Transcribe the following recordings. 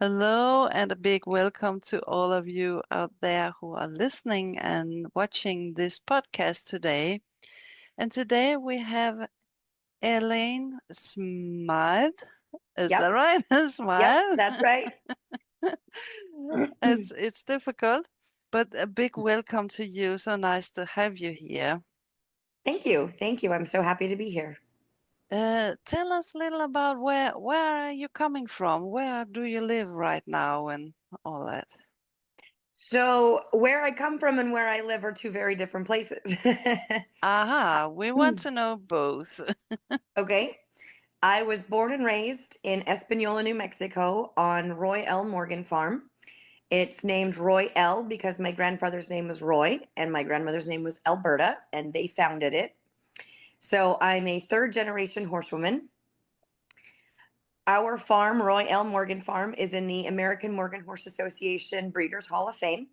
Hello, and a big welcome to all of you out there who are listening and watching this podcast today. And today we have Erlene Smythe. Is that Yep. right? Yep. Smythe. That's right. It's difficult, but a big welcome to you. So nice to have you here. Thank you. Thank you. I'm so happy to be here. Tell us a little about where are you coming from? Where do you live right now and all that? So, where I come from and where I live are two very different places. Aha, we want to know both. Okay. I was born and raised in Espanola, New Mexico on Roy L. Morgan Farm. It's named Roy L. because my grandfather's name was Roy and my grandmother's name was Alberta, and they founded it. So, I'm a third generation horsewoman. Our farm, Roy L. Morgan Farm, is in the American Morgan Horse Association Breeders' Hall of Fame.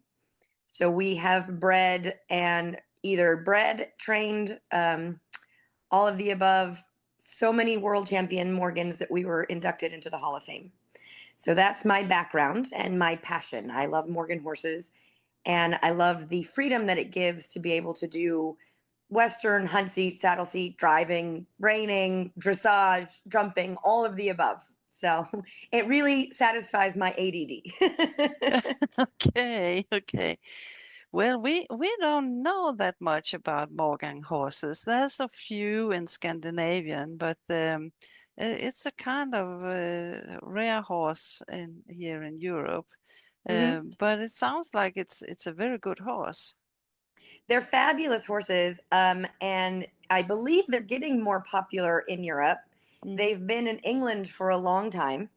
So we have bred and either bred, trained, all of the above, so many world champion Morgans that we were inducted into the Hall of Fame. So that's my background and my passion. I love Morgan horses and I love the freedom that it gives to be able to do Western, hunt seat, saddle seat, driving, reining, dressage, jumping, all of the above. So it really satisfies my ADD. Okay, okay. Well, we don't know that much about Morgan horses. There's a few in Scandinavian, but it's a kind of rare horse in here in Europe. Mhm. But it sounds like it's a very good horse. They're fabulous horses, and I believe they're getting more popular in Europe. Hmm. They've been in England for a long time,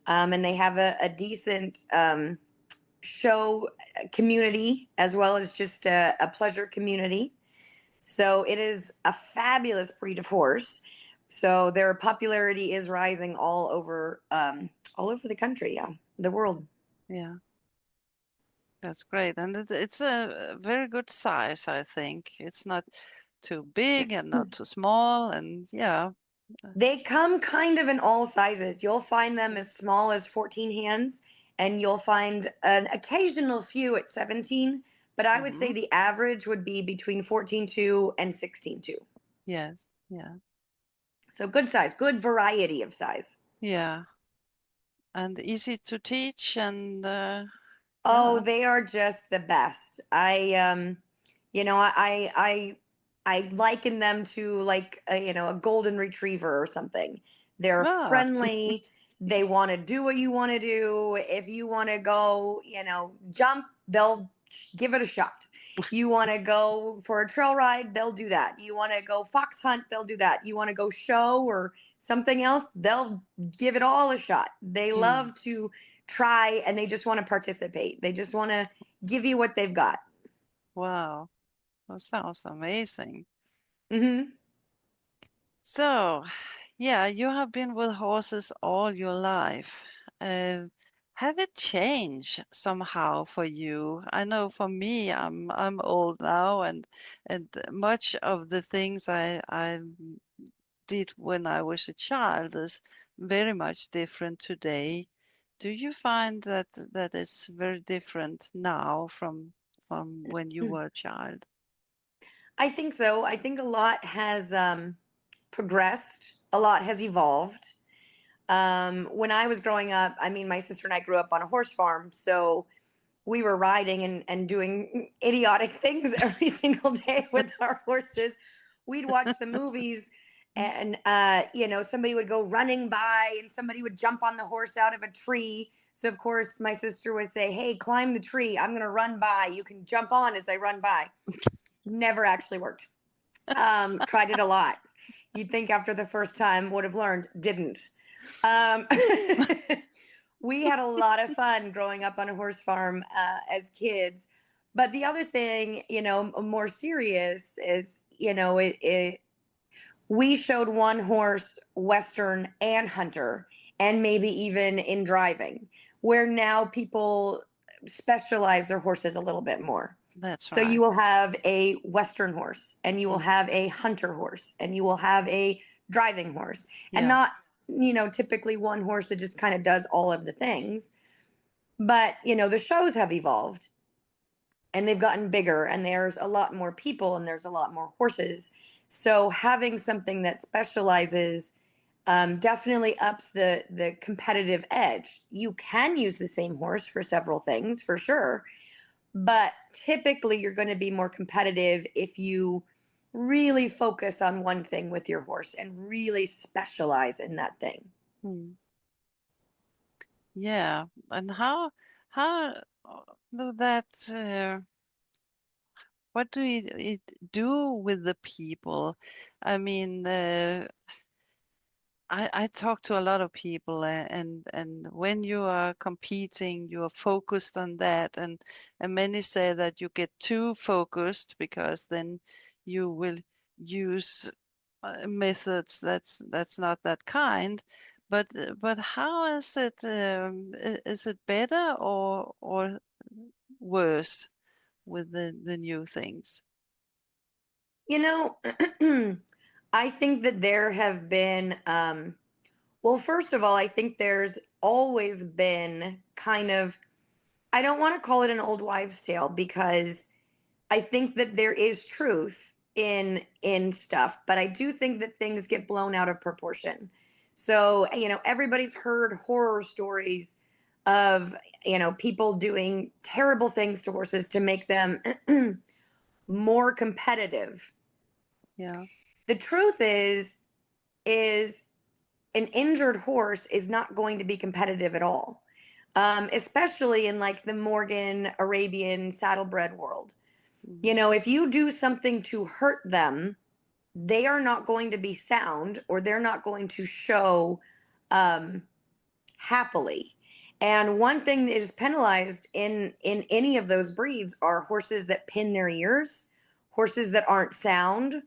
and they have a decent show community as well as just a pleasure community. So it is a fabulous breed of horse. So their popularity is rising all over the country, yeah, the world. Yeah, that's great, and it's a very good size, I think. It's not too big and not too small, and yeah. They come kind of in all sizes. You'll find them as small as 14 hands, and you'll find an occasional few at 17. But I would say Hmm. the average would be between 14.2 and 16.2. Yes, yeah, So good size, good variety of size. yeah. And easy to teach and Oh, yeah. they are just the best. You know, I liken them to like a golden retriever or something. They're Ah, friendly. They want to do what you want to do. If you want to go, jump, they'll give it a shot. You want to go for a trail ride, they'll do that. You want to go fox hunt, they'll do that. You want to go show or something else, they'll give it all a shot. They mm, love to try and they just want to participate. They just want to give you what they've got. wow, that sounds amazing. Hmm. So, yeah, you have been with horses all your life. Uh, have it changed somehow for you? I know for me, I'm old now, and much of the things I did when I was a child is very much different today. Do you find that is very different now from when you were a child? I think so. I think a lot has progressed, a lot has evolved. When I was growing up, I mean, my sister and I grew up on a horse farm, so we were riding and doing idiotic things every single day with our horses. We'd watch the movies and somebody would go running by and somebody would jump on the horse out of a tree. So of course my sister would say, "Hey, climb the tree. I'm going to run by. You can jump on as I run by." Never actually worked. Tried it a lot. You'd think after the first time would have learned, didn't. Um, we had a lot of fun growing up on a horse farm as kids. But the other thing, more serious is, we showed one horse, Western and Hunter, and maybe even in driving, where now people specialize their horses a little bit more. That's So you right. will have a Western horse, and you will Mm, have a Hunter horse, and you will have a driving horse, and yeah. not, typically one horse that just kind of does all of the things. But, the shows have evolved and they've gotten bigger and there's a lot more people and there's a lot more horses. So having something that specializes definitely ups the competitive edge. You can use the same horse for several things for sure, but typically you're going to be more competitive if you really focus on one thing with your horse and really specialize in that thing. Mm. Yeah. And how do that what do it do with the people? I mean, I talk to a lot of people, and when you are competing, you are focused on that, and many say that you get too focused because then you will use methods that's not that kind. But how is it? Is it better or worse with the new things? You know, I think that there have been, well, first of all, I think there's always been kind of, I don't want to call it an old wives' tale because I think that there is truth in stuff, but I do think that things get blown out of proportion. So, everybody's heard horror stories of, people doing terrible things to horses to make them more competitive. Yeah. The truth is an injured horse is not going to be competitive at all. Especially in like the Morgan Arabian saddlebred world. Mm. If you do something to hurt them, they are not going to be sound or they're not going to show um, happily. And one thing that is penalized in any of those breeds are horses that pin their ears, horses that aren't sound,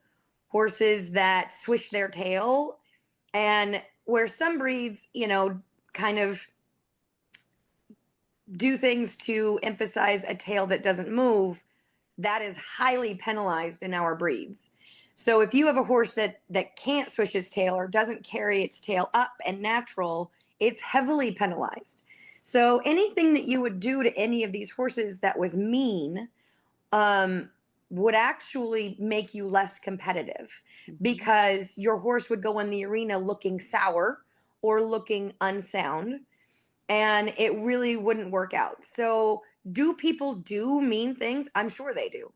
horses that swish their tail, and where some breeds, kind of do things to emphasize a tail that doesn't move, that is highly penalized in our breeds. So if you have a horse that can't swish his tail or doesn't carry its tail up and natural, it's heavily penalized. So anything that you would do to any of these horses that was mean um, would actually make you less competitive Mhm. because your horse would go in the arena looking sour or looking unsound, and it really wouldn't work out. So do people do mean things? I'm sure they do.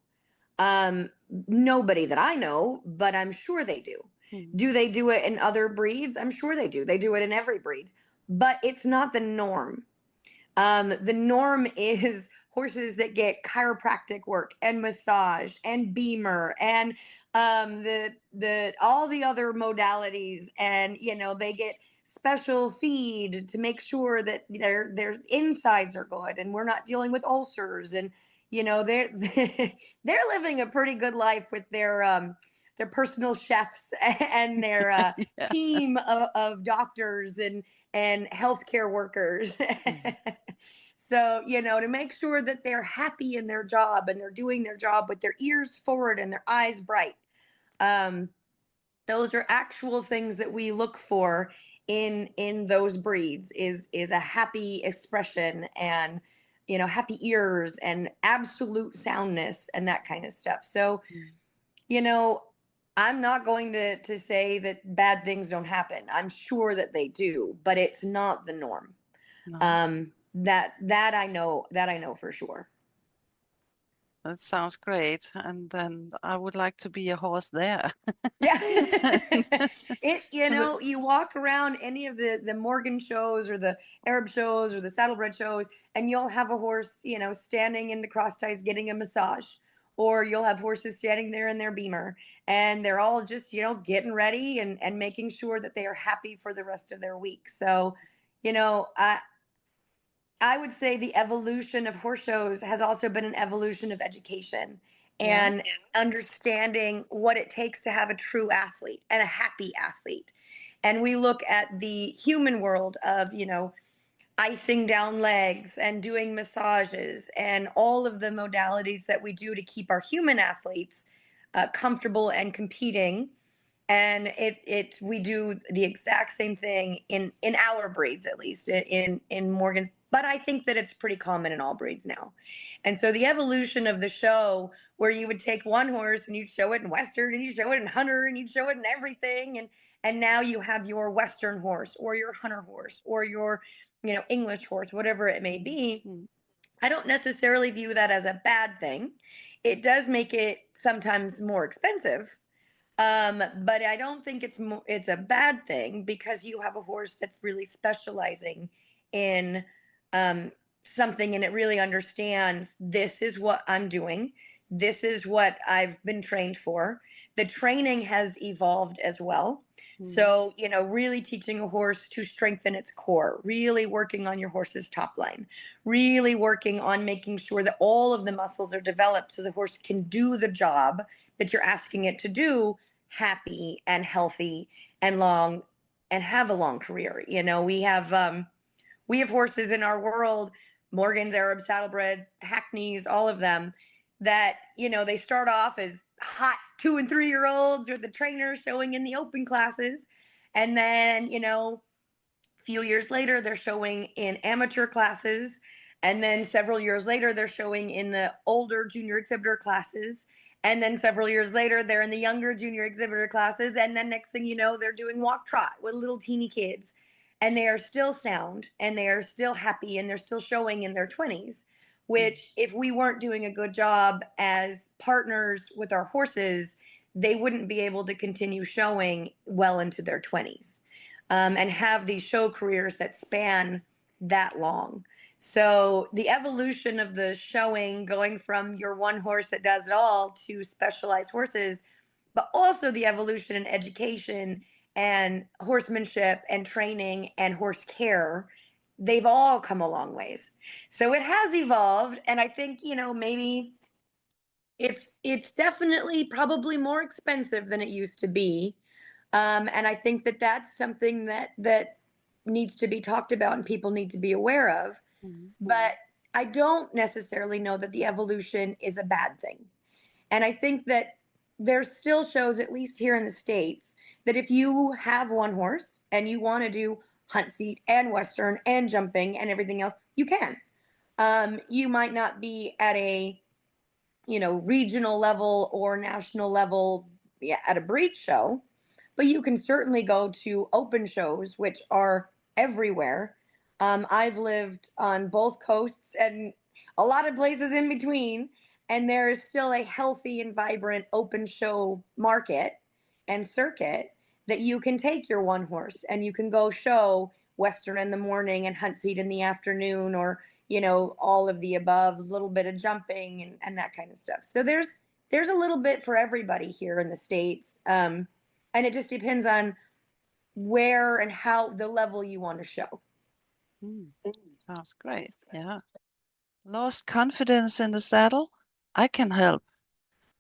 Nobody that I know, but I'm sure they do. Mm. Do they do it in other breeds? I'm sure they do. They do it in every breed, but it's not the norm. The norm is horses that get chiropractic work and massage and beamer and the all the other modalities, and they get special feed to make sure that their insides are good and we're not dealing with ulcers, and they're they're living a pretty good life with their personal chefs and their Yeah. team of doctors and healthcare workers. Mm. So, to make sure that they're happy in their job and they're doing their job with their ears forward and their eyes bright. Um, those are actual things that we look for in those breeds is a happy expression and happy ears and absolute soundness and that kind of stuff. So, Mm. you know, I'm not going to say that bad things don't happen. I'm sure that they do, but it's not the norm. No, That I know for sure. that sounds great. And then I would like to be a horse there. Yeah. You walk around any of the Morgan shows or the Arab shows or the saddlebred shows, and you'll have a horse, standing in the cross ties getting a massage, or you'll have horses standing there in their beamer, and they're all just, getting ready and making sure that they are happy for the rest of their week. So, I would say the evolution of horse shows has also been an evolution of education Yeah. and understanding what it takes to have a true athlete and a happy athlete. And we look at the human world of, icing down legs and doing massages and all of the modalities that we do to keep our human athletes comfortable and competing. And we do the exact same thing in our breeds, at least in Morgan's but I think that it's pretty common in all breeds now. And so the evolution of the show, where you would take one horse and you'd show it in Western and you'd show it in Hunter and you'd show it in everything. And now you have your Western horse or your Hunter horse or your, English horse, whatever it may be. Mm-hmm. I don't necessarily view that as a bad thing. It does make it sometimes more expensive, but I don't think it's a bad thing because you have a horse that's really specializing in um, something, and it really understands this is what I'm doing. This is what I've been trained for. The training has evolved as well. Mm-hmm. So, really teaching a horse to strengthen its core, really working on your horse's top line, really working on making sure that all of the muscles are developed so the horse can do the job that you're asking it to do, happy and healthy and long, and have a long career. We have horses in our world, Morgans, Arab saddlebreds, Hackneys, all of them, that they start off as hot 2 and 3 year olds with the trainer showing in the open classes, and then few years later they're showing in amateur classes, and then several years later they're showing in the older junior exhibitor classes, and then several years later they're in the younger junior exhibitor classes, and then next thing you know they're doing walk trot with little teeny kids, and they are still sound and they are still happy and they're still showing in their 20s, which if we weren't doing a good job as partners with our horses, they wouldn't be able to continue showing well into their 20s, and have these show careers that span that long. So the evolution of the showing, going from your one horse that does it all to specialized horses, but also the evolution in education and horsemanship and training and horse care, they've all come a long ways. So it has evolved, and I think maybe it's definitely probably more expensive than it used to be, and I think that that's something that needs to be talked about and people need to be aware of. Mm-hmm. But I don't necessarily know that the evolution is a bad thing. And I think that there still shows, at least here in the States, that if you have one horse and you want to do hunt seat and Western and jumping and everything else, you can. You might not be at a regional level or national level, yeah, at a breed show, but you can certainly go to open shows, which are everywhere. I've lived on both coasts and a lot of places in between, and there is still a healthy and vibrant open show market and circuit that you can take your one horse and you can go show Western in the morning and hunt seat in the afternoon, or all of the above, a little bit of jumping and that kind of stuff. So there's a little bit for everybody here in the States. And it just depends on where and how the level you want to show. Mm. Sounds great. Yeah. Lost confidence in the saddle? I can help.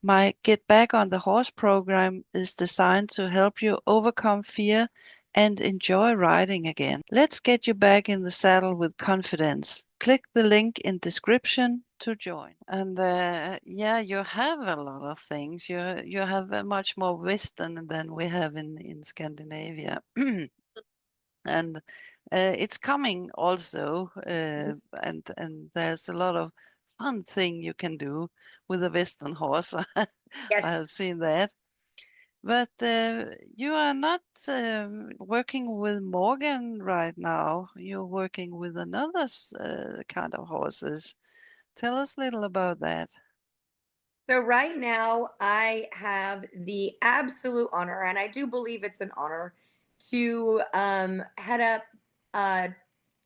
My Get Back on the Horse program is designed to help you overcome fear and enjoy riding again. Let's get you back in the saddle with confidence. Click the link in description to join. And yeah, you have a lot of things. You have much more wisdom than we have in Scandinavia. And it's coming also, and there's a lot of fun thing you can do with a Western horse. I Yes. have seen that. But you are not working with Morgan right now. You're working with another kind of horses. Tell us a little about that. So right now I have the absolute honor, and I do believe it's an honor, to head up a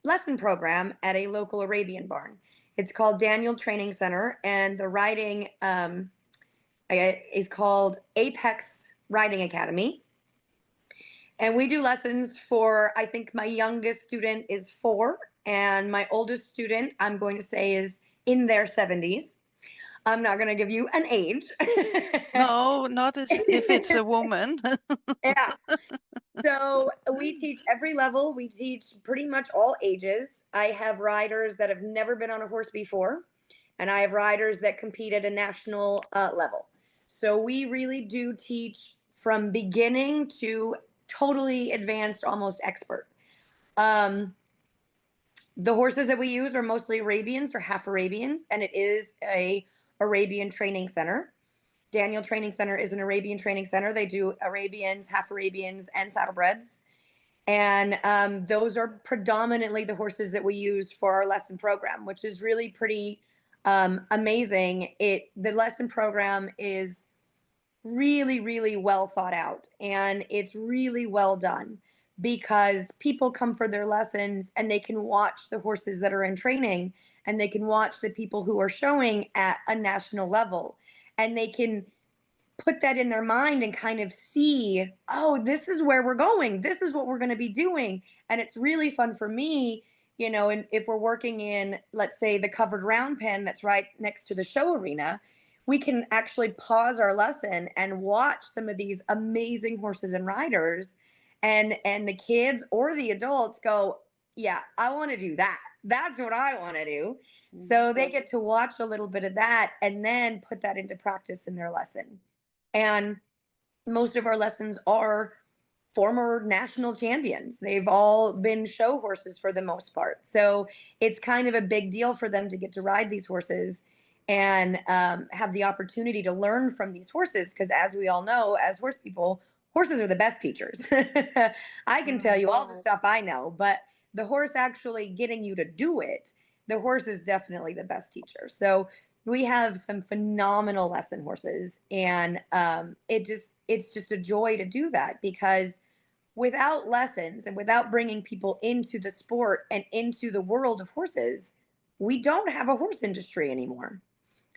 lesson program at a local Arabian barn. It's called Daniel Training Center, and the riding is called Apex Riding Academy. And we do lessons for, I think my youngest student is 4, and my oldest student, I'm going to say, is in their 70s. I'm not going to give you an age. No, not if it's a woman. Yeah. So we teach every level. We teach pretty much all ages. I have riders that have never been on a horse before, and I have riders that compete at a national level. So we really do teach from beginning to totally advanced, almost expert. Um, The horses that we use are mostly Arabians or half Arabians, and it is a Arabian training center. Daniel Training Center is an Arabian training center. They do Arabians, half Arabians, and saddlebreds. And those are predominantly the horses that we use for our lesson program, which is really pretty amazing. The lesson program is really, really well thought out, and it's really well done because people come for their lessons and they can watch the horses that are in training, and they can watch the people who are showing at a national level, and they can put that in their mind and kind of see, oh, this is where we're going. This is what we're going to be doing. And it's really fun for me, and if we're working in, let's say, the covered round pen that's right next to the show arena, we can actually pause our lesson and watch some of these amazing horses and riders, and the kids or the adults go, yeah, I want to do that. That's what I want to do. Mm. So they get to watch a little bit of that and then put that into practice in their lesson. And most of our lessons are former national champions. They've all been show horses for the most part. So it's kind of a big deal for them to get to ride these horses and have the opportunity to learn from these horses. Because as we all know, as horse people, horses are the best teachers. I can tell Right. you all the stuff I know, but the horse actually getting you to do it, the horse is definitely the best teacher. So we have some phenomenal lesson horses, and it's just a joy to do that because without lessons and without bringing people into the sport and into the world of horses, we don't have a horse industry anymore.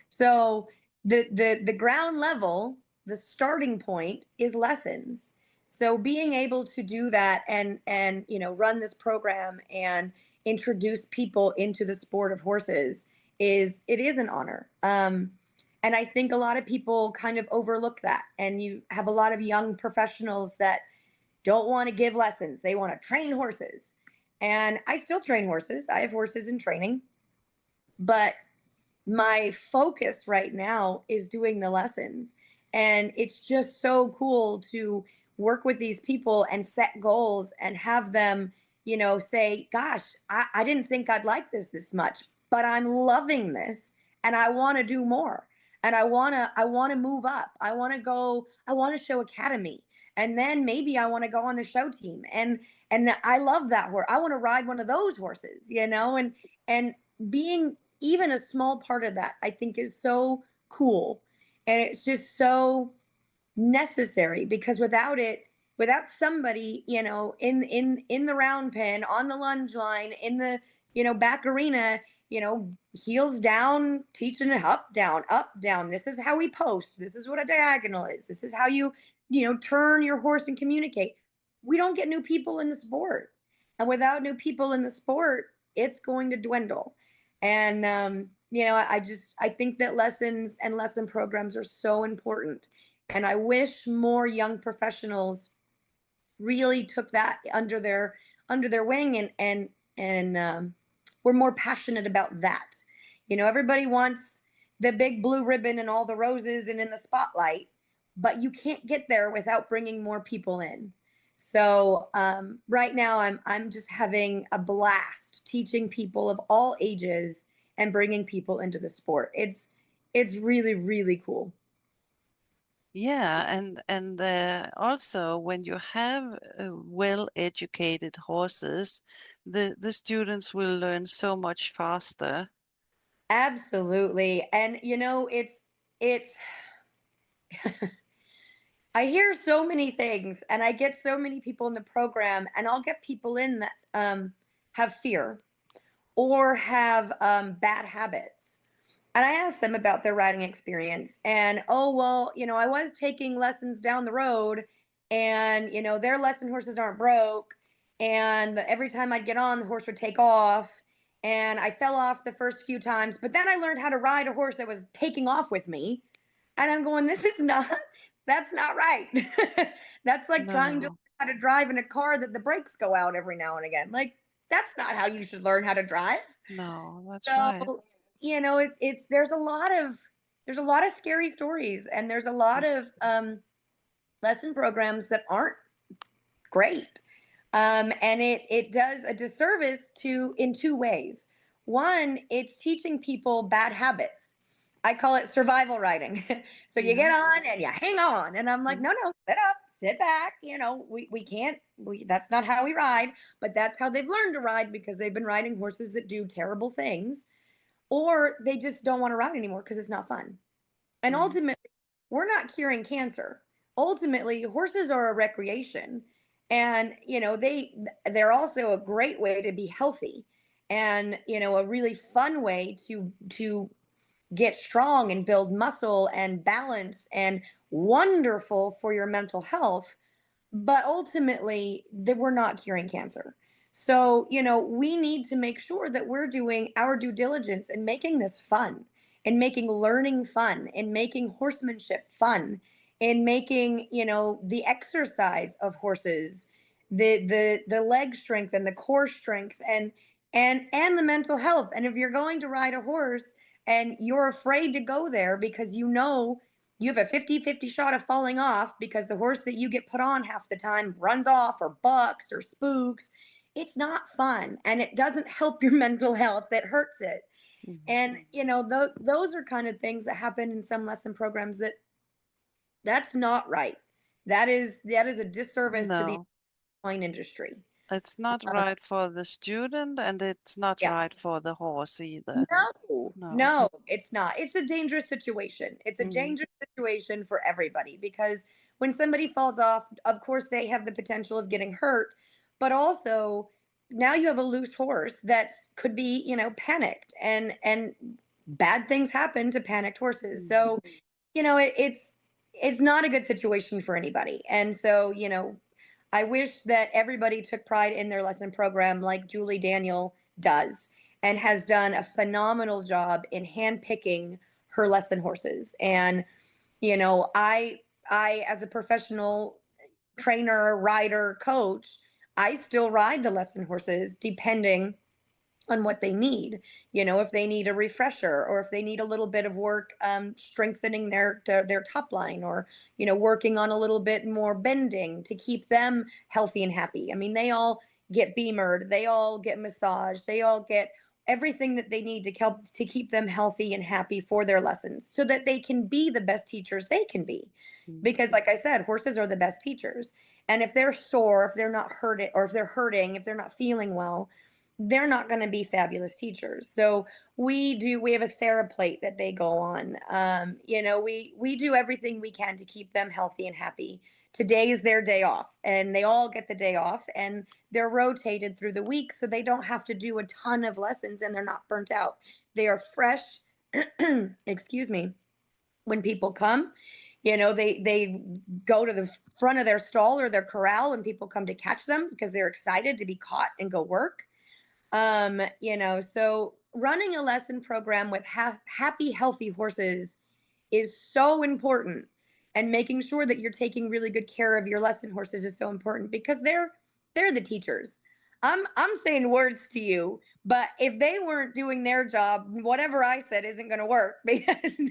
So the ground level, the starting point is lessons. So being able to do that and run this program and introduce people into the sport of horses is an honor. And I think a lot of people kind of overlook that. And you have a lot of young professionals that don't want to give lessons. They want to train horses. And I still train horses. I have horses in training, but my focus right now is doing the lessons. And it's just so cool to work with these people and set goals and have them, say, gosh, I didn't think I'd like this much, but I'm loving this and I want to do more. And I want to move up. I want to show academy. And then maybe I want to go on the show team. And I love that horse. I want to ride one of those horses, and being even a small part of that, I think, is so cool. And it's just so necessary because without somebody, in the round pen, on the lunge line, in the, back arena, heels down, teaching it up, down, up, down. This is how we post. This is what a diagonal is. This is how turn your horse and communicate. We don't get new people in the sport. And without new people in the sport, it's going to dwindle. And I think that lessons and lesson programs are so important. And I wish more young professionals really took that under their wing and were more passionate about that. Everybody wants the big blue ribbon and all the roses and in the spotlight, but you can't get there without bringing more people in. So right now, I'm just having a blast teaching people of all ages and bringing people into the sport. It's really, really cool. Yeah, and also when you have well-educated horses, the students will learn so much faster. Absolutely. And it's I hear so many things and I get so many people in the program, and I'll get people in that have fear or have bad habits. And I ask them about their riding experience. And, oh, well, I was taking lessons down the road, and, their lesson horses aren't broke. And every time I'd get on, the horse would take off. And I fell off the first few times. But then I learned how to ride a horse that was taking off with me. And I'm going, that's not right. That's like trying to learn No, how to drive in a car that the brakes go out every now and again. Like, that's not how you should learn how to drive. no, that's right. So, it's there's a lot of scary stories, and there's a lot of lesson programs that aren't great. And it does a disservice to in two ways. One, it's teaching people bad habits. I call it survival riding. So you Yeah. get on and you hang on. And I'm like, Mm, no, no, sit up, sit back. We can't, that's not how we ride, but that's how they've learned to ride because they've been riding horses that do terrible things, or they just don't want to ride anymore because it's not fun. And mm, ultimately, we're not curing cancer. Ultimately, horses are a recreation, and they're also a great way to be healthy, and a really fun way to get strong and build muscle and balance, and wonderful for your mental health. But ultimately, that we're not curing cancer. So, we need to make sure that we're doing our due diligence and making this fun, and making learning fun, and making horsemanship fun, and making, the exercise of horses, the leg strength and the core strength, and the mental health. And if you're going to ride a horse and you're afraid to go there because you have a 50-50 shot of falling off because the horse that you get put on half the time runs off or bucks or spooks, it's not fun, and it doesn't help your mental health. It hurts it. mm. And those are kind of things that happen in some lesson programs that's not right. That is a disservice to the No, wine industry. it's not Um, right for the student and it's not yeah. right for the horse either. No, No. no, it's not. It's a dangerous situation. It's a Mm, dangerous situation for everybody because when somebody falls off, of course, they have the potential of getting hurt, but also now you have a loose horse that could be, panicked, and bad things happen to panicked horses. mm. So, it's not a good situation for anybody. And so, I wish that everybody took pride in their lesson program like Julie Daniel does, and has done a phenomenal job in handpicking her lesson horses. And I as a professional trainer, rider, coach, I still ride the lesson horses depending on what they need. If they need a refresher, or if they need a little bit of work, strengthening their top line, or working on a little bit more bending to keep them healthy and happy. I mean, they all get beamered, they all get massaged, they all get everything that they need to help to keep them healthy and happy for their lessons, so that they can be the best teachers they can be. Mm. Because like I said, horses are the best teachers. And if they're sore, if they're not hurting, or if they're hurting, if they're not feeling well, they're not going to be fabulous teachers. So we have a theraplate that they go on. We do everything we can to keep them healthy and happy. Today is their day off, and they all get the day off, and they're rotated through the week, so they don't have to do a ton of lessons, and they're not burnt out. They are fresh. Excuse me. When people come, they go to the front of their stall or their corral when people come to catch them because they're excited to be caught and go work. So running a lesson program with happy, healthy horses is so important. And making sure that you're taking really good care of your lesson horses is so important because they're the teachers. I'm saying words to you, but if they weren't doing their job, whatever I said isn't going to work because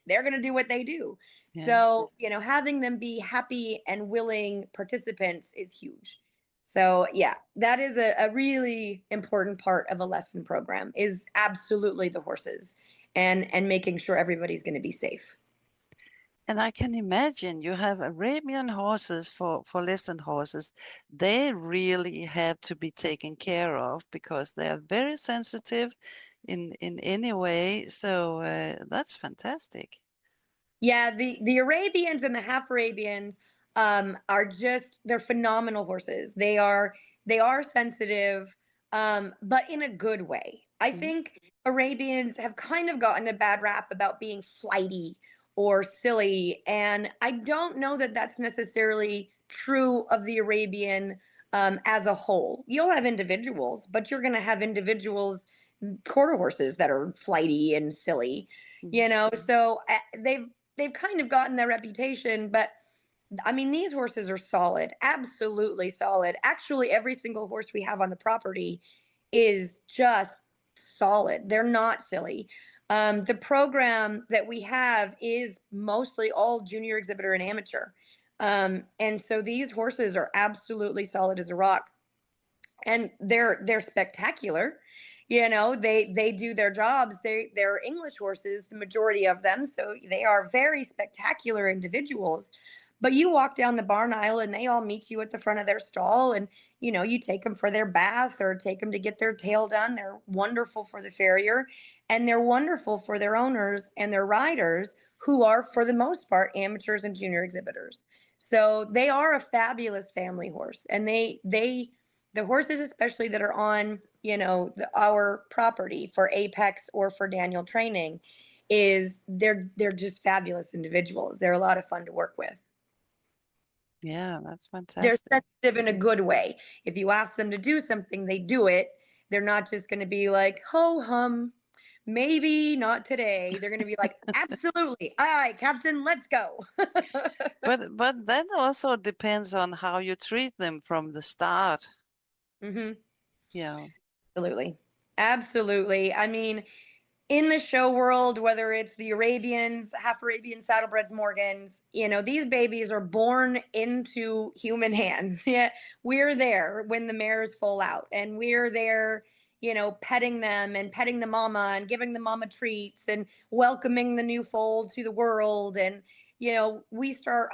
they're going to do what they do. Yeah. So, having them be happy and willing participants is huge. So yeah, that is a really important part of a lesson program, is absolutely the horses, and making sure everybody's going to be safe. And I can imagine you have Arabian horses for lesson horses. They really have to be taken care of because they are very sensitive in any way. So that's fantastic. Yeah, the Arabians and the half Arabians are just, they're phenomenal horses. They are sensitive, but in a good way. I Mm, think Arabians have kind of gotten a bad rap about being flighty or silly, and I don't know that that's necessarily true of the Arabian as a whole. You'll have individuals, but you're going to have individuals, quarter horses, that are flighty and silly. mm, So they've kind of gotten their reputation, but I mean, these horses are solid, absolutely solid. Actually, every single horse we have on the property is just solid. They're not silly. The program that we have is mostly all junior exhibitor and amateur. And so these horses are absolutely solid as a rock. and they're spectacular. They do their jobs. They're English horses, the majority of them, so they are very spectacular individuals. But you walk down the barn aisle and they all meet you at the front of their stall, and you take them for their bath or take them to get their tail done. They're wonderful for the farrier, and they're wonderful for their owners and their riders, who are for the most part amateurs and junior exhibitors. So they are a fabulous family horse, and they the horses especially that are on our property for Apex or for Daniel training, is they're just fabulous individuals. They're a lot of fun to work with. Yeah, that's They're fantastic. sensitive in a good way. If you ask them to do something, they do it. They're not just going to be like, ho hum, maybe not today. They're going to be like, absolutely, aye, Captain, let's go. But that also depends on how you treat them from the start. Hmm. Yeah. Absolutely. Absolutely. I mean, in the show world, whether it's the Arabians, half Arabian saddlebreds, Morgans, these babies are born into human hands. Yeah, we're there when the mares foal out, and we're there, petting them and petting the mama and giving the mama treats and welcoming the new foal to the world. And, we start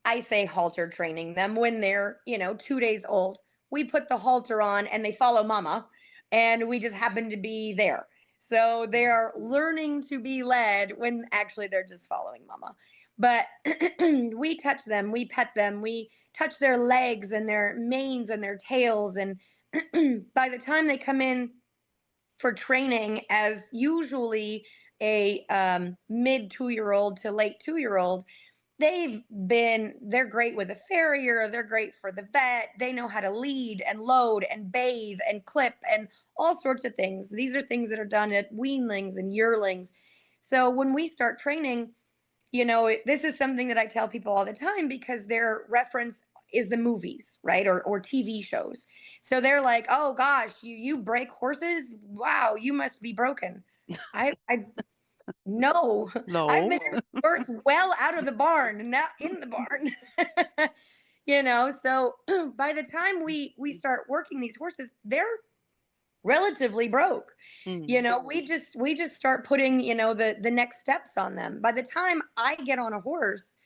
I say halter training them when they're, 2 days old. We put the halter on and they follow mama, and we just happen to be there, so they are learning to be led when actually they're just following mama. But we touch them, we pet them, we touch their legs and their manes and their tails. And by the time they come in for training, as usually a mid 2 year old to late 2 year old, they're great with a farrier, they're great for the vet, they know how to lead and load and bathe and clip and all sorts of things. These are things that are done at weanlings and yearlings. So when we start training, this is something that I tell people all the time, because their reference is the movies, right? Or TV shows. So they're like, oh gosh, you break horses, wow, you must be broken. I No, I've No. been in birth well out of the barn, not in the barn. So by the time we start working these horses, they're relatively broke. Mm. We just start putting, the next steps on them. By the time I get on a horse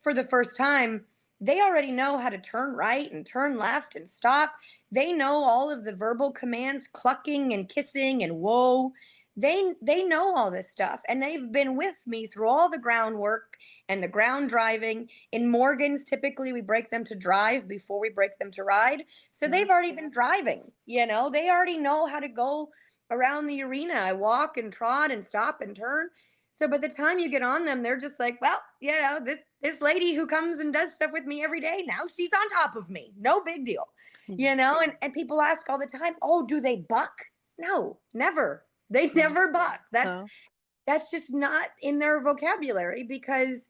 for the first time, they already know how to turn right and turn left and stop. They know all of the verbal commands, clucking and kissing and whoa. They know all this stuff, and they've been with me through all the groundwork and the ground driving. In Morgans, typically we break them to drive before we break them to ride. So Yeah. they've already been driving, they already know how to go around the arena. I walk and trot and stop and turn. So by the time you get on them, they're just like, well, this lady who comes and does stuff with me every day, now she's on top of me. No big deal. Mm. And people ask all the time, oh, do they buck? No, never. They No. never buck. No. That's just not in their vocabulary, because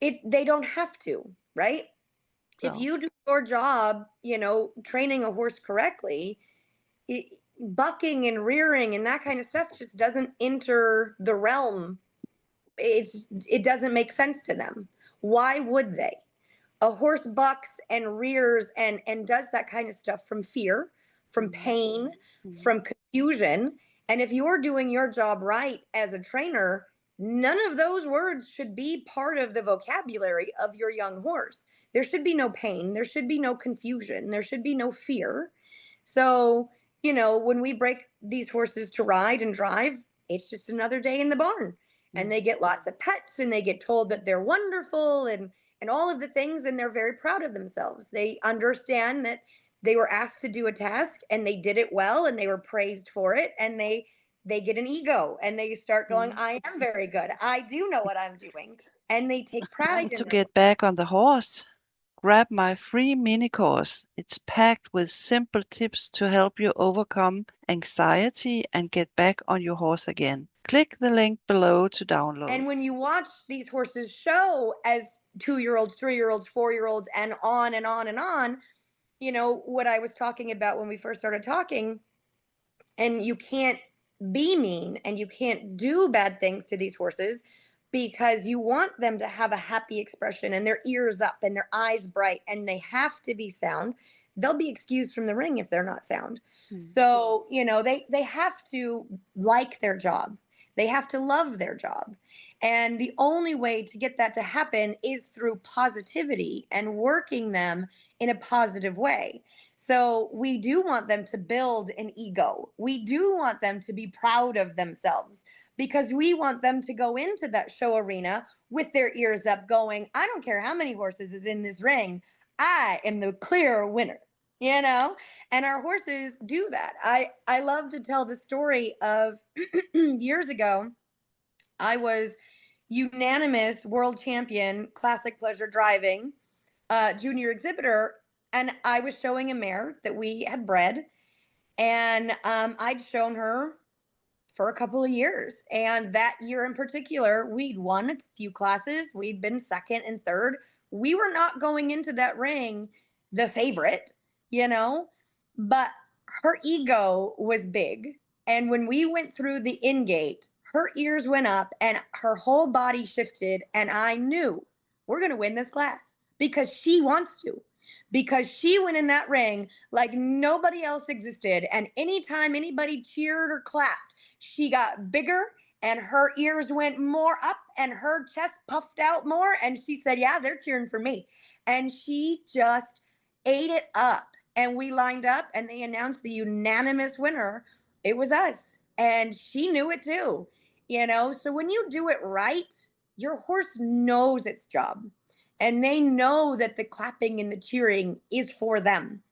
they don't have to, right? If No. you do your job, training a horse correctly, bucking and rearing and that kind of stuff just doesn't enter the realm. It doesn't make sense to them. Why would they? A horse bucks and rears and does that kind of stuff from fear, from Mm. pain, Mm. from confusion. And if you're doing your job right as a trainer, none of those words should be part of the vocabulary of your young horse. There should be no pain, there should be no confusion, there should be no fear. So, when we break these horses to ride and drive, it's just another day in the barn. And Mm. they get lots of pets, and they get told that they're wonderful, and all of the things, and they're very proud of themselves. They understand that they were asked to do a task and they did it well, and they were praised for it, and they get an ego, and they start going, Mm. I am very good, I do know what I'm doing, and they take pride Want in to their work. get back on the horse? Grab my free mini course. It's packed with simple tips to help you overcome anxiety and get back on your horse again. Click the link below to download. And when you watch these horses show as 2 year olds, 3 year olds, 4 year olds, and on and on and on, what I was talking about when we first started talking, and you can't be mean and you can't do bad things to these horses, because you want them to have a happy expression and their ears up and their eyes bright, and they have to be sound. they'll be excused from the ring if they're not sound. Mm. So, they have to like their job. They have to love their job. And the only way to get that to happen is through positivity and working them in a positive way. So we do want them to build an ego. We do want them to be proud of themselves because we want them to go into that show arena with their ears up going, I don't care how many horses is in this ring. I am the clear winner, you know? And our horses do that. I love to tell the story of years ago, I was unanimous world champion, classic pleasure driving, junior exhibitor. And I was showing a mare that we had bred. And I'd shown her for a couple of years. And that year in particular, we'd won a few classes. We'd been second and third. We were not going into that ring the favorite, you know, but her ego was big. And when we went through the in gate, her ears went up and her whole body shifted. And I knew we're going to win this class because she wants to. Because she went in that ring like nobody else existed. And anytime anybody cheered or clapped, she got bigger and her ears went more up and her chest puffed out more. And she said, yeah, they're cheering for me. And she just ate it up. And we lined up and they announced the unanimous winner. It was us. And she knew it too. So when you do it right, your horse knows its job and they know that the clapping and the cheering is for them.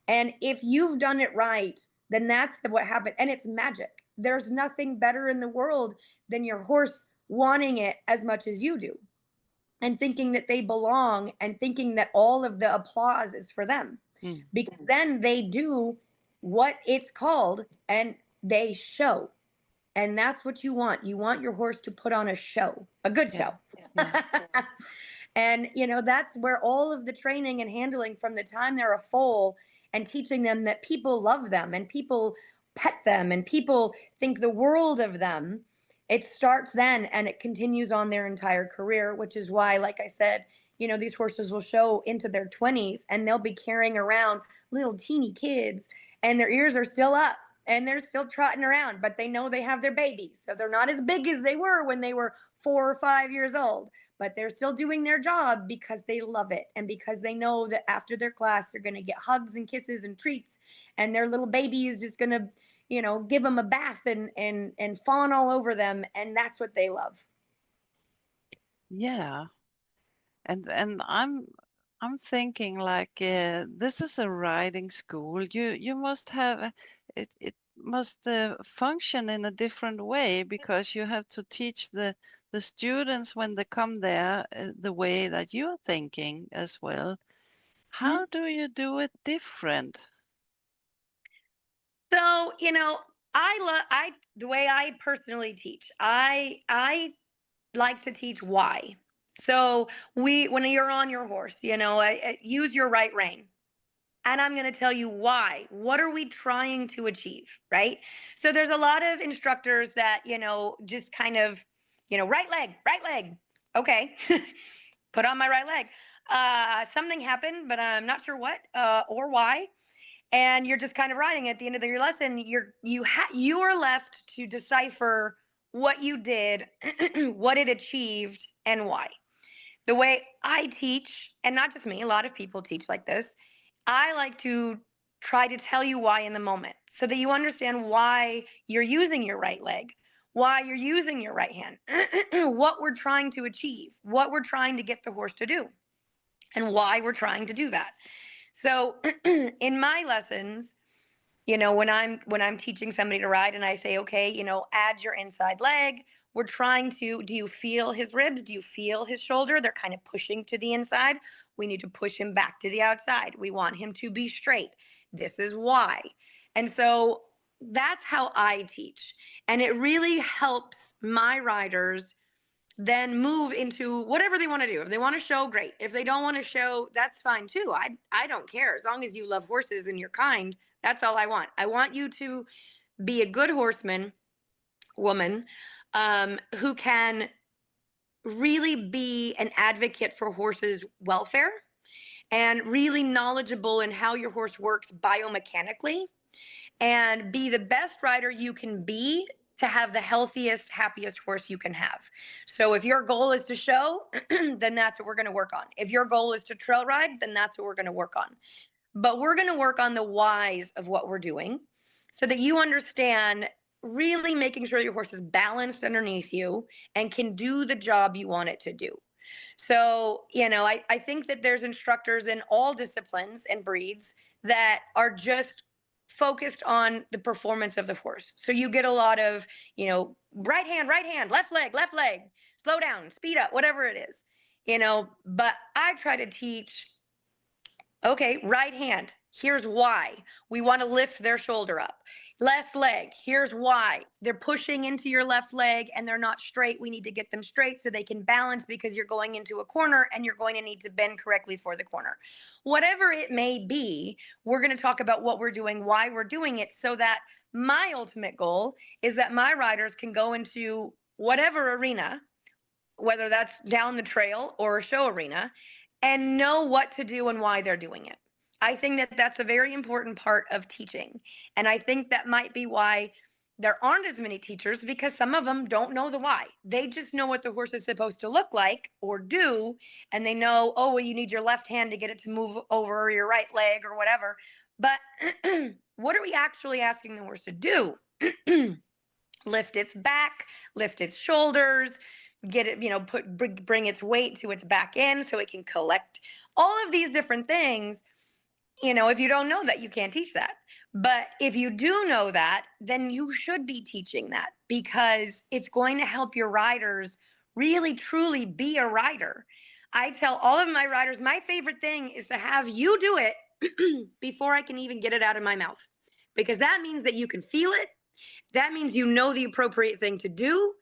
And if you've done it right, then that's what happened. And it's magic. There's nothing better in the world than your horse wanting it as much as you do and thinking that they belong and thinking that all of the applause is for them. Mm. Because then they do what it's called and they show. And that's what you want. You want your horse to put on a show, a good Yeah. show. Yeah. And, that's where all of the training and handling from the time they're a foal and teaching them that people love them and people pet them and people think the world of them. It starts then and it continues on their entire career, which is why, like I said, these horses will show into their 20s and they'll be carrying around little teeny kids and their ears are still up and they're still trotting around, but they know they have their babies. So they're not as big as they were when they were 4 or 5 years old, but they're still doing their job because they love it and because they know that after their class they're going to get hugs and kisses and treats and their little baby is just going to give them a bath and fawn all over them, and that's what they love. Yeah. And I'm thinking like this is a riding school. You must have it must function in a different way because you have to teach the students when they come there the way that you're thinking as well. Mhm. How do you do it different? So, I the way I personally teach, I like to teach why. So when you're on your horse, use your right rein. And I'm going to tell you why. What are we trying to achieve? Right. So there's a lot of instructors that, just kind of, right leg, right leg. Okay. Put on my right leg. Something happened, but I'm not sure what or why. And you're just kind of riding. At the end of your lesson, you are left to decipher what you did, what it achieved, and why. The way I teach, and not just me, a lot of people teach like this. I like to try to tell you why in the moment so that you understand why you're using your right leg, why you're using your right hand, what we're trying to achieve, what we're trying to get the horse to do, and why we're trying to do that. So in my lessons, when I'm teaching somebody to ride and I say, okay, add your inside leg. We're trying to, do you feel his ribs? Do you feel his shoulder? They're kind of pushing to the inside. We need to push him back to the outside. We want him to be straight. This is why. And so that's how I teach. And it really helps my riders then move into whatever they want to do. If they want to show, great. If they don't want to show, that's fine too. I don't care. As long as you love horses and you're kind, that's all I want. I want you to be a good horseman, woman, who can really be an advocate for horses' welfare and really knowledgeable in how your horse works biomechanically, and be the best rider you can be to have the healthiest, happiest horse you can have. So if your goal is to show, then that's what we're going to work on. If your goal is to trail ride, then that's what we're going to work on. But we're going to work on the whys of what we're doing so that you understand, really making sure your horse is balanced underneath you and can do the job you want it to do. So, I think that there's instructors in all disciplines and breeds that are just focused on the performance of the horse. So you get a lot of, right hand, left leg, slow down, speed up, whatever it is, but I try to teach, okay, right hand, here's why. We want to lift their shoulder up. Left leg, here's why. They're pushing into your left leg and they're not straight. We need to get them straight so they can balance, because you're going into a corner and you're going to need to bend correctly for the corner. Whatever it may be, we're going to talk about what we're doing, why we're doing it, so that my ultimate goal is that my riders can go into whatever arena, whether that's down the trail or a show arena, and know what to do and why they're doing it. I think that that's a very important part of teaching. And I think that might be why there aren't as many teachers, because some of them don't know the why. They just know what the horse is supposed to look like or do. And they know, oh, well, you need your left hand to get it to move over your right leg or whatever. But what are we actually asking the horse to do? Lift its back, lift its shoulders, get it, bring its weight to its back end so it can collect all of these different things. If you don't know that, you can't teach that. But if you do know that, then you should be teaching that, because it's going to help your riders really, truly be a rider. I tell all of my riders, my favorite thing is to have you do it before I can even get it out of my mouth, because that means that you can feel it. That means you know the appropriate thing to do.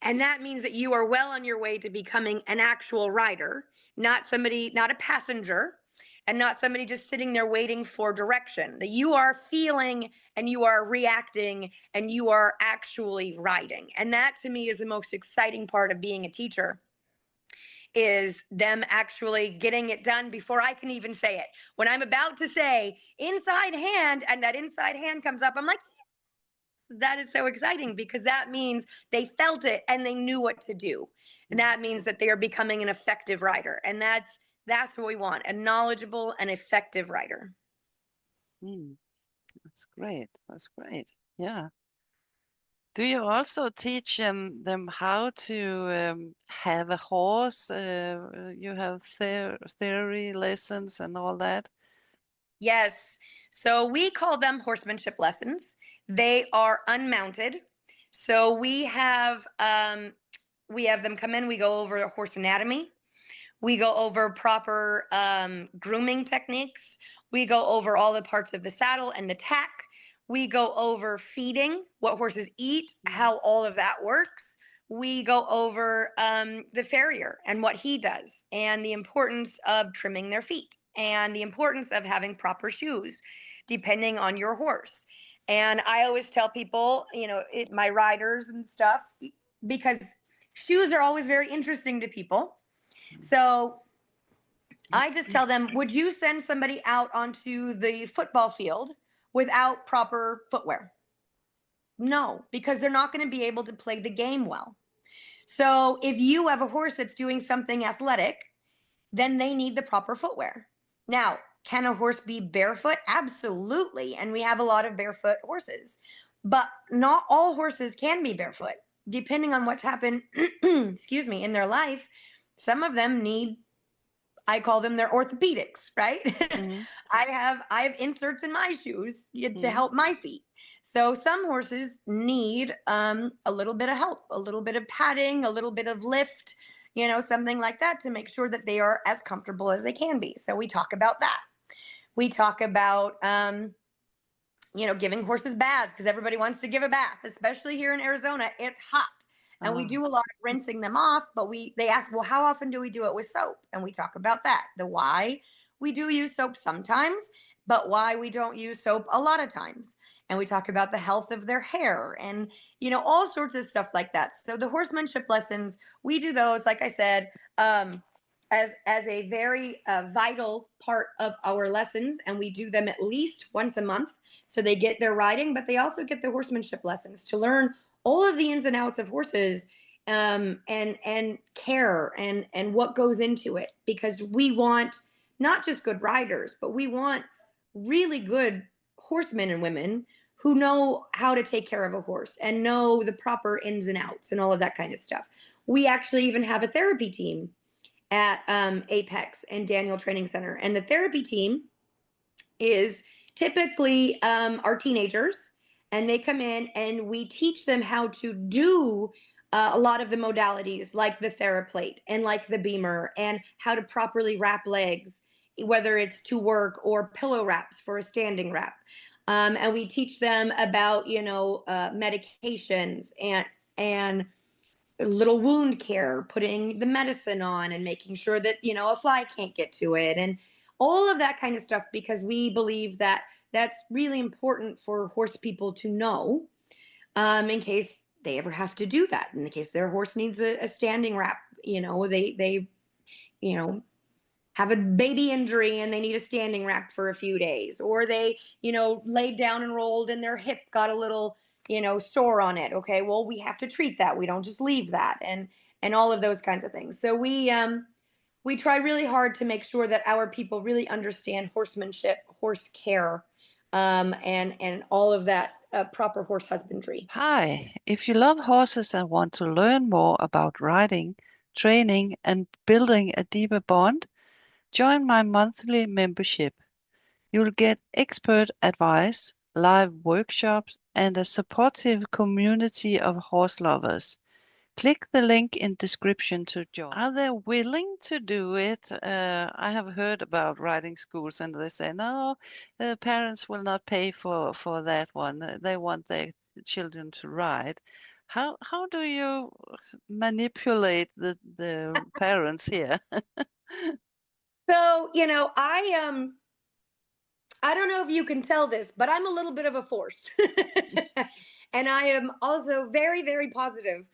And that means that you are well on your way to becoming an actual rider, not somebody, not a passenger, and not somebody just sitting there waiting for direction. That you are feeling and you are reacting and you are actually riding. And that, to me, is the most exciting part of being a teacher, is them actually getting it done before I can even say it. When I'm about to say inside hand and that inside hand comes up, I'm like, that is so exciting, because that means they felt it and they knew what to do. And that means that they are becoming an effective rider. And that's what we want, a knowledgeable and effective rider. That's great. That's great. Yeah. Do you also teach them how to have a horse? You have theory lessons and all that? Yes. So we call them horsemanship lessons. They are unmounted. So we have them come in, we go over the horse anatomy. We go over proper grooming techniques. We go over all the parts of the saddle and the tack. We go over feeding, what horses eat, how all of that works. We go over the farrier and what he does, and the importance of trimming their feet, and the importance of having proper shoes, depending on your horse. And I always tell people, my riders and stuff, because shoes are always very interesting to people. So I just tell them, would you send somebody out onto the football field without proper footwear? No, because they're not going to be able to play the game well. So if you have a horse that's doing something athletic, then they need the proper footwear. Now, can a horse be barefoot? Absolutely. And we have a lot of barefoot horses, but not all horses can be barefoot. Depending on what's happened, excuse me, in their life, some of them need, I call them their orthopedics, right? Mm-hmm. I have inserts in my shoes to Mm-hmm. help my feet. So some horses need a little bit of help, a little bit of padding, a little bit of lift, something like that, to make sure that they are as comfortable as they can be. So we talk about that. We talk about giving horses baths, because everybody wants to give a bath, especially here in Arizona. It's hot. And we do a lot of rinsing them off, but they ask, well, how often do we do it with soap? And we talk about that. The why we do use soap sometimes, but why we don't use soap a lot of times. And we talk about the health of their hair and, all sorts of stuff like that. So the horsemanship lessons, we do those, like I said, as a very vital part of our lessons, and we do them at least once a month. So they get their riding, but they also get the horsemanship lessons to learn all of the ins and outs of horses, and care and what goes into it. Because we want not just good riders, but we want really good horsemen and women who know how to take care of a horse and know the proper ins and outs and all of that kind of stuff. We actually even have a therapy team at Apex and Daniel Training Center. And the therapy team is typically our teenagers, and they come in and we teach them how to do a lot of the modalities like the TheraPlate and like the Beamer, and how to properly wrap legs, whether it's to work or pillow wraps for a standing wrap. And we teach them about, medications and little wound care, putting the medicine on and making sure that, a fly can't get to it, and all of that kind of stuff, because we believe that that's really important for horse people to know, in case they ever have to do that, in case their horse needs a standing wrap. They you know have a baby injury and they need a standing wrap for a few days, or they, laid down and rolled and their hip got a little, sore on it. Okay, well, we have to treat that. We don't just leave that, and all of those kinds of things. So we try really hard to make sure that our people really understand horsemanship, horse care, and all of that proper horse husbandry. Hi, if you love horses and want to learn more about riding, training, and building a deeper bond, join my monthly membership. You'll get expert advice, live workshops, and a supportive community of horse lovers. Click the link in description to join. Are they willing to do it? I have heard about riding schools, and they say no, the parents will not pay for that one. They want their children to ride. How do you manipulate the parents here? So, I don't know if you can tell this, but I'm a little bit of a force. And I am also very, very positive.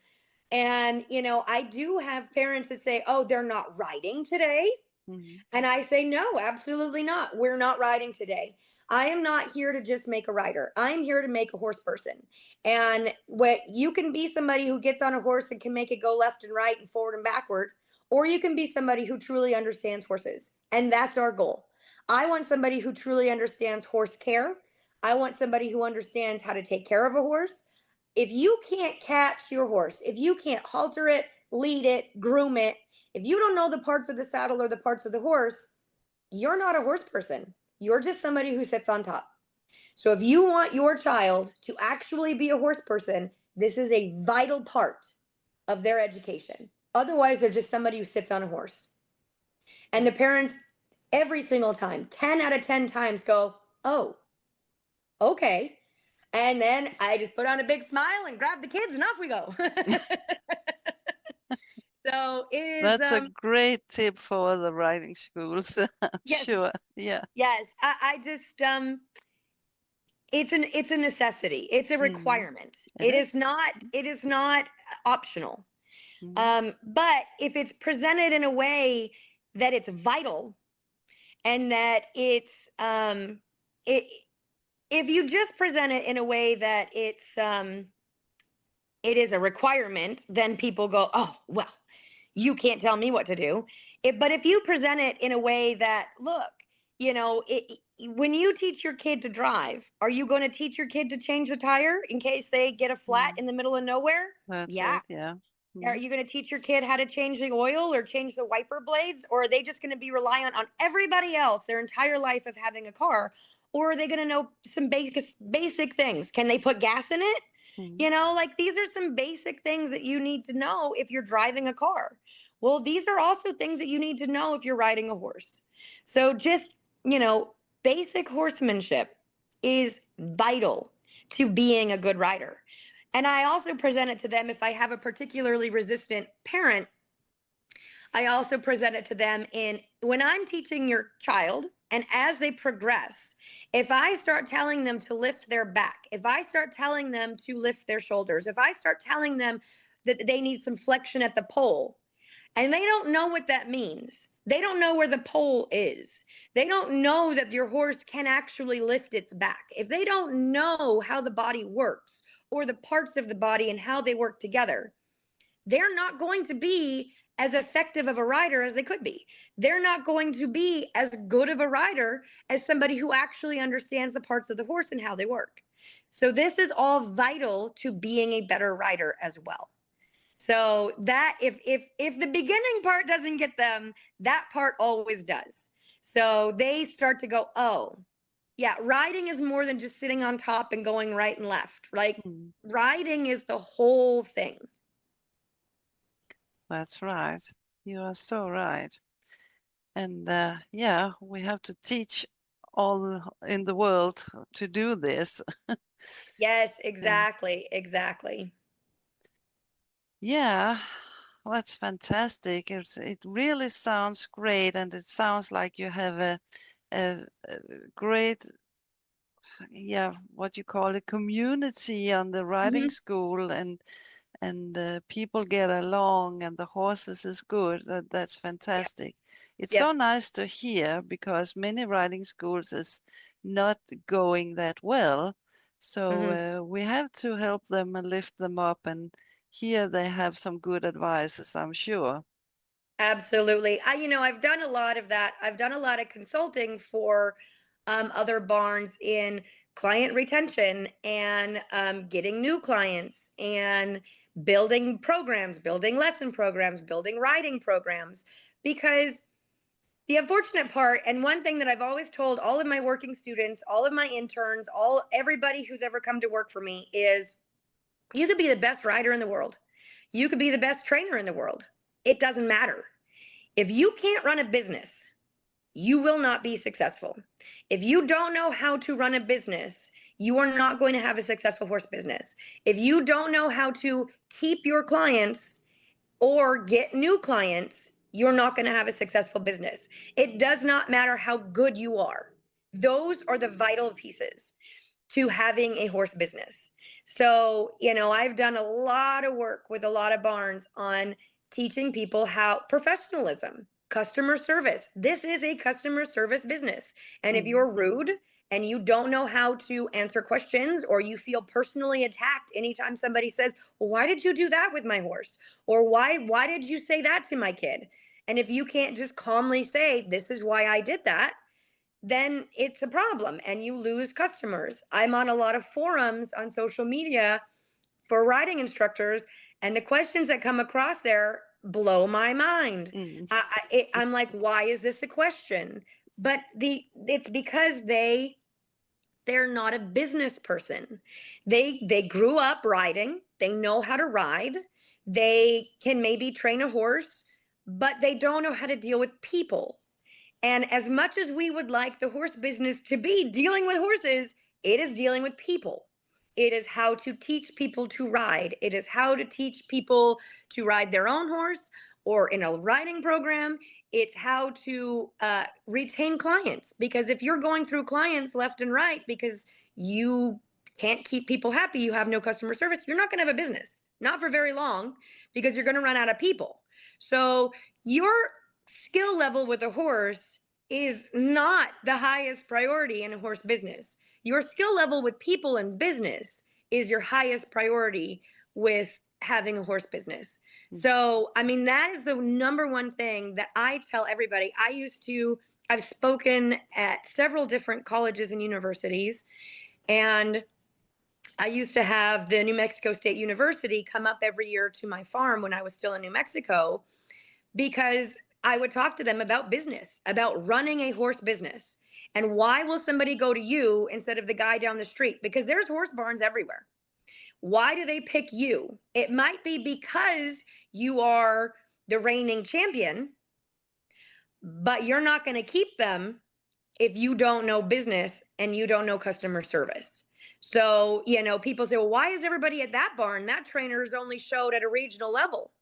And, I do have parents that say, oh, they're not riding today. Mhm. And I say, no, absolutely not. We're not riding today. I am not here to just make a rider. I'm here to make a horse person. And what you can be somebody who gets on a horse and can make it go left and right and forward and backward, or you can be somebody who truly understands horses. And that's our goal. I want somebody who truly understands horse care. I want somebody who understands how to take care of a horse. If you can't catch your horse, if you can't halter it, lead it, groom it, if you don't know the parts of the saddle or the parts of the horse, you're not a horse person. You're just somebody who sits on top. So if you want your child to actually be a horse person, this is a vital part of their education. Otherwise, they're just somebody who sits on a horse. And the parents, every single time, 10 out of 10 times, go, oh, okay. And then I just put on a big smile and grab the kids and off we go. So it is, That's a great tip for the riding schools. I'm yes, sure. Yeah. yes. I just, it's a necessity. It's a Mm. requirement. It is. It is not optional. Mm. But if it's presented in a way that it's vital, and that it if you just present it in a way that it is a requirement, then people go, oh, well, you can't tell me what to do. But if you present it in a way that, look, when you teach your kid to drive, are you going to teach your kid to change the tire in case they get a flat Mm. in the middle of nowhere? That's Yeah. it. Yeah. Are Mm. you going to teach your kid how to change the oil or change the wiper blades? Or are they just going to be reliant on everybody else their entire life of having a car? Or are they going to know some basic things? Can they put gas in it? Mm. Like, these are some basic things that you need to know if you're driving a car. Well, these are also things that you need to know if you're riding a horse. So just, basic horsemanship is vital to being a good rider. And I also present it to them if I have a particularly resistant parent. I also present it to them in when I'm teaching your child, and as they progress, if I start telling them to lift their back, if I start telling them to lift their shoulders, if I start telling them that they need some flexion at the pole, And they don't know what that means. They don't know where the pole is. They don't know that your horse can actually lift its back. If they don't know how the body works or the parts of the body and how they work together, they're not going to be as effective of a rider as they could be. They're not going to be as good of a rider as somebody who actually understands the parts of the horse and how they work. So this is all vital to being a better rider as well. So that if the beginning part doesn't get them, that part always does. So they start to go, "Oh, yeah, riding is more than just sitting on top and going right and left. Like Mm, riding is the whole thing." that's right. You are so right. And yeah, we have to teach all in the world to do this. Yes, And exactly, exactly. yeah, that's fantastic. It really sounds great, and it sounds like you have a great, yeah, what you call a community on the riding Hmm. school, and people get along, and the horses is good. That's Yep, fantastic. It's yep. so nice to hear because many riding schools is not going that well. So Hmm. we have to help them and lift them up, and here they have some good advices, I'm sure. Absolutely. I've done a lot of that. I've done a lot of consulting for other barns in client retention and getting new clients and building programs, building lesson programs, building riding programs. Because the unfortunate part, and one thing that I've always told all of my working students, all of my interns, all everybody who's ever come to work for me is you could be the best rider in the world. You could be the best trainer in the world. It doesn't matter if you can't run a business, you will not be successful. If you don't know how to run a business, you are not going to have a successful horse business. If you don't know how to keep your clients or get new clients, you're not going to have a successful business. It does not matter how good you are. Those are the vital pieces to having a horse business. So, I've done a lot of work with a lot of barns on teaching people how professionalism, customer service. This is a customer service business. And if Mm, you're rude and you don't know how to answer questions or you feel personally attacked anytime somebody says, "Well, why did you do that with my horse?" or "Why did you say that to my kid?" And if you can't just calmly say, "This is why I did that," then it's a problem and you lose customers. I'm on a lot of forums on social media for riding instructors, and the questions that come across there blow my mind. mm, I'm like, why is this a question? But it's because they're not a business person. They grew up riding. They know how to ride. They can maybe train a horse, but they don't know how to deal with people. And as much as we would like the horse business to be dealing with horses, it is dealing with people. It is how to teach people to ride. It is how to teach people to ride their own horse or in a riding program. It's how to retain clients. Because if you're going through clients left and right because you can't keep people happy, you have no customer service, you're not going to have a business, not for very long, because you're going to run out of people. So, your skill level with a horse is not the highest priority in a horse business. Your skill level with people in business is your highest priority with having a horse business. mm. So, I mean, that is the number one thing that I tell everybody. I've spoken at several different colleges and universities, and I used to have the New Mexico State University come up every year to my farm when I was still in New Mexico because I would talk to them about business, about running a horse business. And why will somebody go to you instead of the guy down the street? Because there's horse barns everywhere. Why do they pick you? It might be because you are the reigning champion, but you're not going to keep them if you don't know business and you don't know customer service. So, people say, well, why is everybody at that barn? That trainer is only showed at a regional level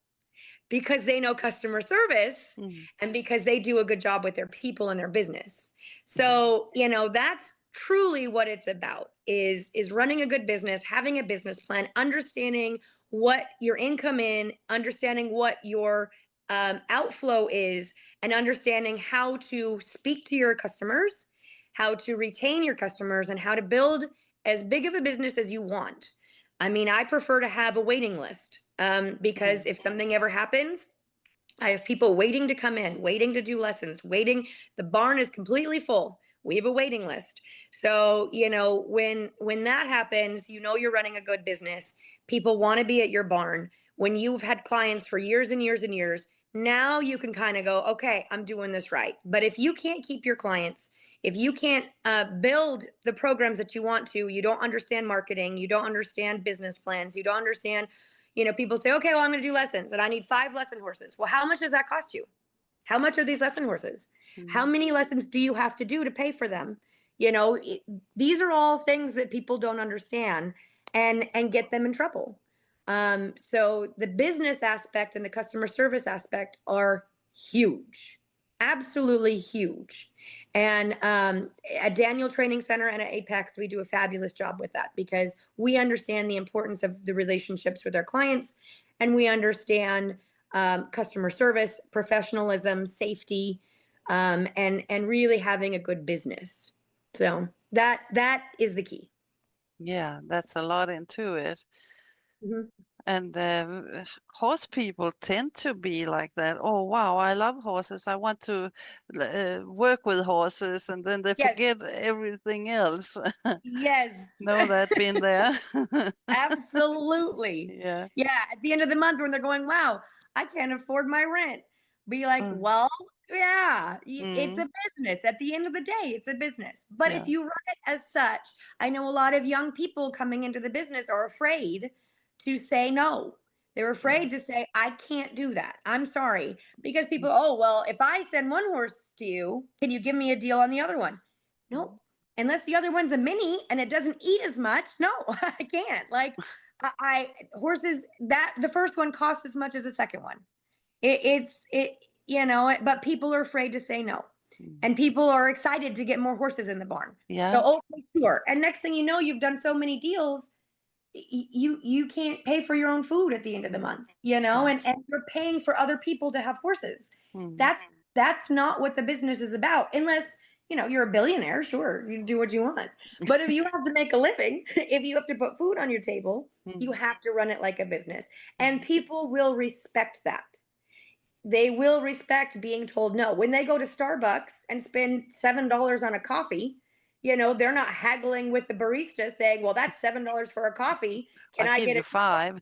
because they know customer service Mm, and because they do a good job with their people and their business. mhm. So, that's truly what it's about is running a good business, having a business plan, understanding what your income in, understanding what your Outflow is an understanding how to speak to your customers, how to retain your customers, and how to build as big of a business as you want. I mean, I prefer to have a waiting list, because Mm. if something ever happens, I have people waiting to come in, waiting to do lessons, waiting. The barn is completely full. We have a waiting list. So, when that happens, you're running a good business. People want to be at your barn. When you've had clients for years and years and years, now you can kind of go, okay, I'm doing this right. But if you can't keep your clients, if you can't build the programs that you want to, you don't understand marketing, you don't understand business plans, you don't understand. People say, okay, well, I'm going to do lessons and I need 5 lesson horses. Well, how much does that cost you? How much are these lesson horses? How Mm. many lessons do you have to do to pay for them? You know, it, these are all things that people don't understand and get them in trouble. So the business aspect and the customer service aspect are huge, absolutely huge. And at Daniel Training Center and at Apex, we do a fabulous job with that because we understand the importance of the relationships with our clients, and we understand customer service, professionalism, safety, and really having a good business. So that is the key. Yeah, that's a lot into it. Mhm. And horse people tend to be like that. Oh, wow, I love horses. I want to work with horses. And then they forget Yes. everything else. Yes. Know that, been there. Absolutely. Yeah. Yeah. At the end of the month, when they're going, wow, I can't afford my rent. Be like, Mm. well, yeah, it's Mm. a business. At the end of the day, it's a business. But if Yeah. you run it as such, I know a lot of young people coming into the business are afraid to say no. They're Yeah. afraid to say, I can't do that. I'm sorry. Because people, oh, well, if I send one horse to you, can you give me a deal on the other one? No, Mm. unless the other one's a mini and it doesn't eat as much. No, I can't. Like I horses, that the first one costs as much as the second one. It's it but people are afraid to say no. Mm. And people are excited to get more horses in the barn. Yeah. So okay, sure. And next thing you know, you've done so many deals, you can't pay for your own food at the end of the month, Right. and you're paying for other people to have horses. Mm. That's not what the business is about, unless you're a billionaire. Sure, you do what you want, but if you have to make a living, if you have to put food on your table, you Mm. have to run it like a business, and Mm. people will respect that. They will respect being told no. When they go to Starbucks and spend $7 on a coffee, they're not haggling with the barista saying, well, that's $7 for a coffee. Can I I give get you it? five.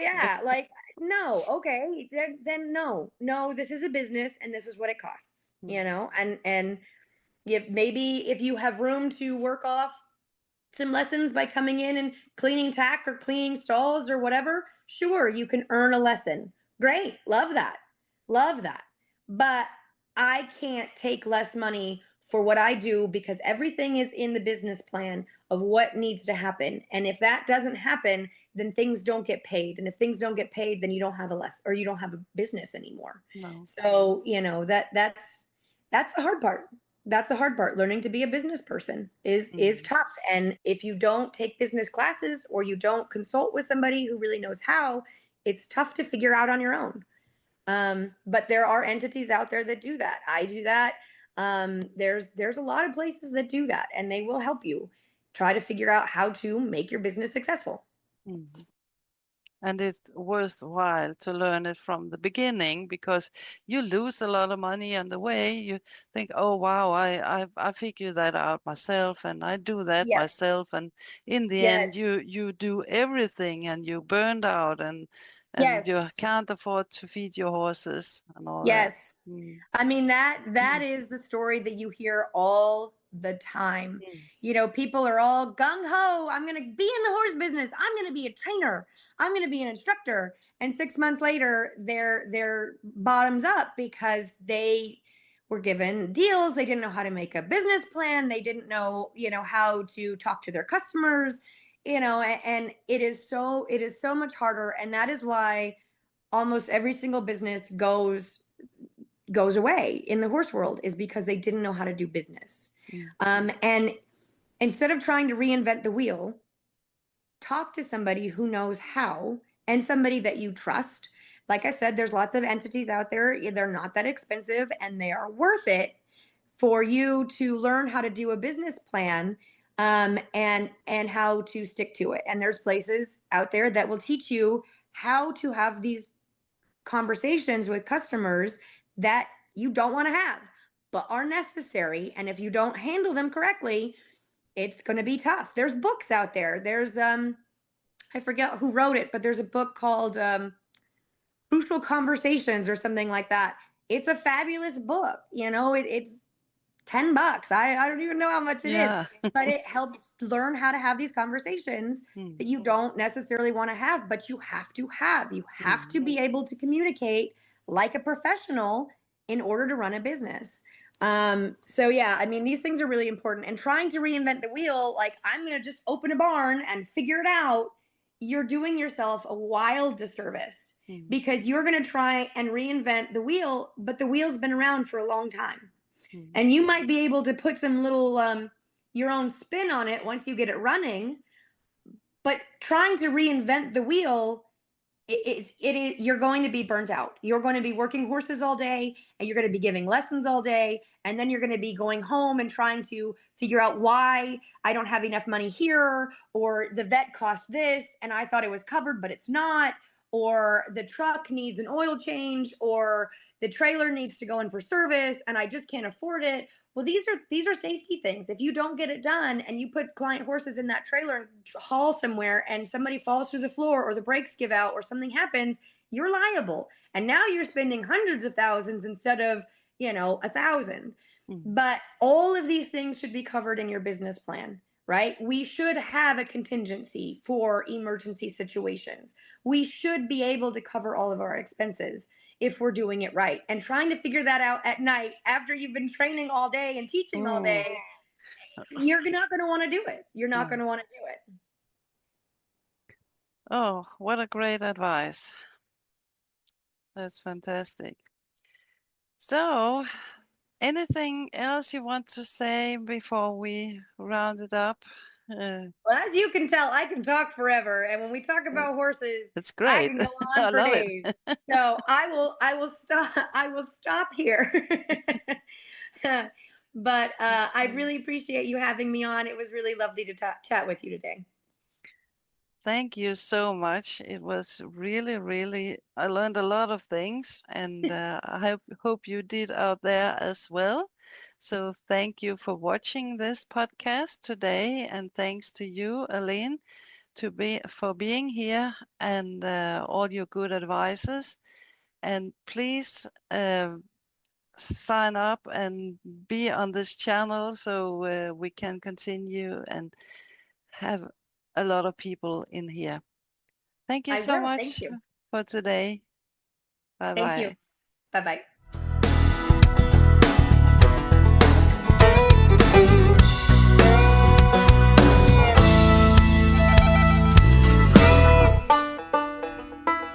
Yeah, like, no, okay, then no, no, this is a business and this is what it costs, Mm. and if maybe if you have room to work off some lessons by coming in and cleaning tack or cleaning stalls or whatever, sure, you can earn a lesson. Great. Love that. Love that. But I can't take less money for what I do because everything is in the business plan of what needs to happen. And if that doesn't happen, then things don't get paid. And if things don't get paid, then you don't have a less or you don't have a business anymore. No. So, that's the hard part. That's the hard part. Learning to be a business person is Mm. tough, and if you don't take business classes or you don't consult with somebody who really knows how, it's tough to figure out on your own. But there are entities out there that do that. I do that. There's a lot of places that do that, and they will help you try to figure out how to make your business successful. Mm. And it's worthwhile to learn it from the beginning because you lose a lot of money on the way. You think, oh wow, I figured that out myself and I do that Yes. myself. And in the end, Yes. you do everything and you burned out and you Yes. can't afford to feed your horses and all that. Yes. Mm. I mean that Mm. is the story that you hear all the time. Mm. People are all gung ho. I'm going to be in the horse business. I'm going to be a trainer. I'm going to be an instructor. And 6 months later, they're bottoms up because they were given deals. They didn't know how to make a business plan. They didn't know, how to talk to their customers. And it is so much harder. And that is why almost every single business goes away in the horse world is because they didn't know how to do business. Mm. And instead of trying to reinvent the wheel, talk to somebody who knows how and somebody that you trust. like I said, there's lots of entities out there. They're not that expensive and they are worth it for you to learn how to do a business plan, and how to stick to it. And there's places out there that will teach you how to have these conversations with customers that you don't want to have, but are necessary. And if you don't handle them correctly, it's going to be tough. There's books out there. There's I forget who wrote it, but there's a book called Crucial Conversations or something like that. It's a fabulous book. It's $10. I don't even know how much it is, Yeah. but it helps learn how to have these conversations Mm, that you don't necessarily want to have, but you have to have. You have to mm, be able to communicate like a professional in order to run a business. So yeah, I mean, these things are really important. And trying to reinvent the wheel, like I'm going to just open a barn and figure it out, you're doing yourself a wild disservice mm, because you're going to try and reinvent the wheel, but the wheel's been around for a long time mm, and you might be able to put some little your own spin on it once you get it running, but trying to reinvent the wheel, it is you're going to be burnt out. You're going to be working horses all day and you're going to be giving lessons all day, and then you're going to be going home and trying to figure out why I don't have enough money here, or the vet cost this and I thought it was covered but it's not, or the truck needs an oil change, or the trailer needs to go in for service and I just can't afford it. Well, these are safety things. If you don't get it done and you put client horses in that trailer and haul somewhere and somebody falls through the floor or the brakes give out or something happens, you're liable. And now you're spending hundreds of thousands instead of, 1,000. mm. But all of these things should be covered in your business plan, right? We should have a contingency for emergency situations. We should be able to cover all of our expenses if we're doing it right. And trying to figure that out at night after you've been training all day and teaching all Oh, day, you're not going to want to do it. You're not no. going to want to do it. Oh, what a great advice. That's fantastic. So, anything else you want to say before we round it up? Uh, Well, as you can tell, I can talk forever. And when we talk uh, about horses, it's I great. can go on I for love days. it. So I will stop here. But I really appreciate you having me on. It was really lovely to chat with you today. Thank you so much. It was really, really, I learned a lot of things, and I hope you did out there as well. So thank you for watching this podcast today, and thanks to you, Erlene, for being here and all your good advices. And please sign up and be on this channel so we can continue and have a lot of people in here. Thank you I so will. Thank much you. for today. Bye Thank you. bye. Bye bye.